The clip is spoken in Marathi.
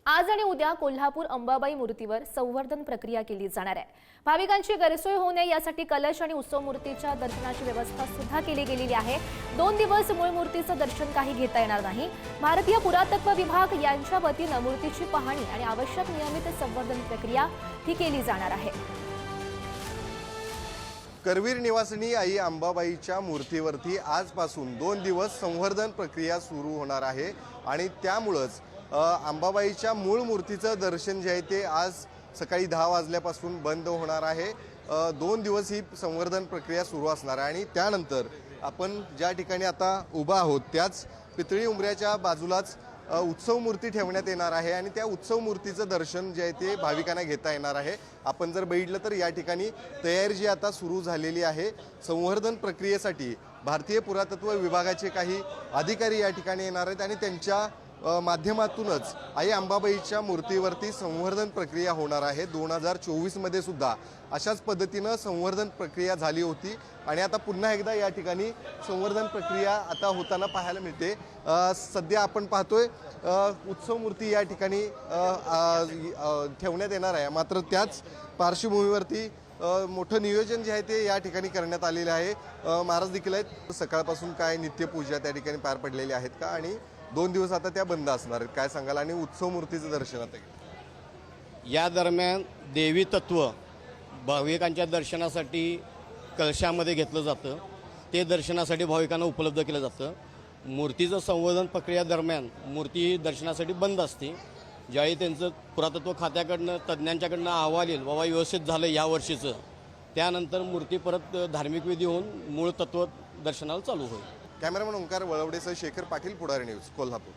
आज आणि उद्या कोल्हापूर अंबाबाई मूर्तीवर संवर्धन प्रक्रिया केली जाणार आहे। भाविकांची गैरसोय होऊ नये यासाठी कलश आणि उत्सव मूर्तीच्या दर्शनाची व्यवस्था सुद्धा केली गेलेली आहे। 2 दिवस मूळ मूर्तीचं दर्शन काही घेता येणार नाही। भारतीय पुरातत्व विभाग यांच्या वतीने मूर्तीची पाहणी आणि आवश्यक नियमित संवर्धन प्रक्रिया ही केली जाणार आहे। करवीर निवासिनी आई अंबाबाईच्या मूर्तीवरती आजपासून 2 दिवस संवर्धन प्रक्रिया सुरू होणार आहे आणि त्यामुळेच अंबाबाईच्या मूळ मूर्तीचं दर्शन जे आहे ते आज सकाळी 10 वाजल्यापासून बंद होणार आहे। 2 दिवस ही संवर्धन प्रक्रिया सुरू असणार आहे आणि त्यानंतर आपण ज्या ठिकाणी आता उभा आहोत त्याच पितळी उंबऱ्याच्या बाजूलाच उत्सव मूर्ती ठेवण्यात येणार आहे आणि त्या उत्सव मूर्तीचं दर्शन जे आहे ते भाविकांना घेता येणार आहे। आपण जर बघितलं तर या ठिकाणी तयारी जी आता सुरू झालेली आहे। संवर्धन प्रक्रियेसाठी भारतीय पुरातत्व विभागाचे काही अधिकारी या ठिकाणी येणार आहेत आणि त्यांच्या माध्यमातूनच आई अंबाबाईच्या मूर्तीवरती संवर्धन प्रक्रिया होणार आहे। 2024 मध्ये सुद्धा अशाच पद्धतीनं संवर्धन प्रक्रिया झाली होती आणि आता पुन्हा एकदा या ठिकाणी संवर्धन प्रक्रिया आता होताना पाहायला मिळते। सध्या आपण पाहतोय उत्सव मूर्ती या ठिकाणी ठेवण्यात येणार आहे, मात्र त्याच पार्श्वभूमीवरती मोठं नियोजन जे आहे ते या ठिकाणी करण्यात आलेलं आहे। महाराज देखील आहेत। सकाळपासून काय नित्यपूजा त्या ठिकाणी पार पडलेली आहेत का आणि 2 दिवस आता त्या बंद असणार आहेत, काय सांगाल? आणि उत्सव मूर्तीचं दर्शन आता या दरम्यान देवी तत्व भाविकांच्या दर्शनासाठी कलशामध्ये घेतलं जातं, ते दर्शनासाठी भाविकांना उपलब्ध केलं जातं। मूर्तीचं संवर्धन प्रक्रिया दरम्यान मूर्ती दर्शनासाठी बंद असते। ज्यावेळी त्यांचं पुरातत्व खात्याकडनं तज्ज्ञांच्याकडनं अहवाल येईल बाबा व्यवस्थित झालं या वर्षीचं, त्यानंतर मूर्ती परत धार्मिक विधी होऊन मूळ तत्व दर्शनाला चालू होईल। कॅमेरामन ओंकार वळवडेसह शेखर पाटील, पुढारी न्यूज, कोल्हापूर।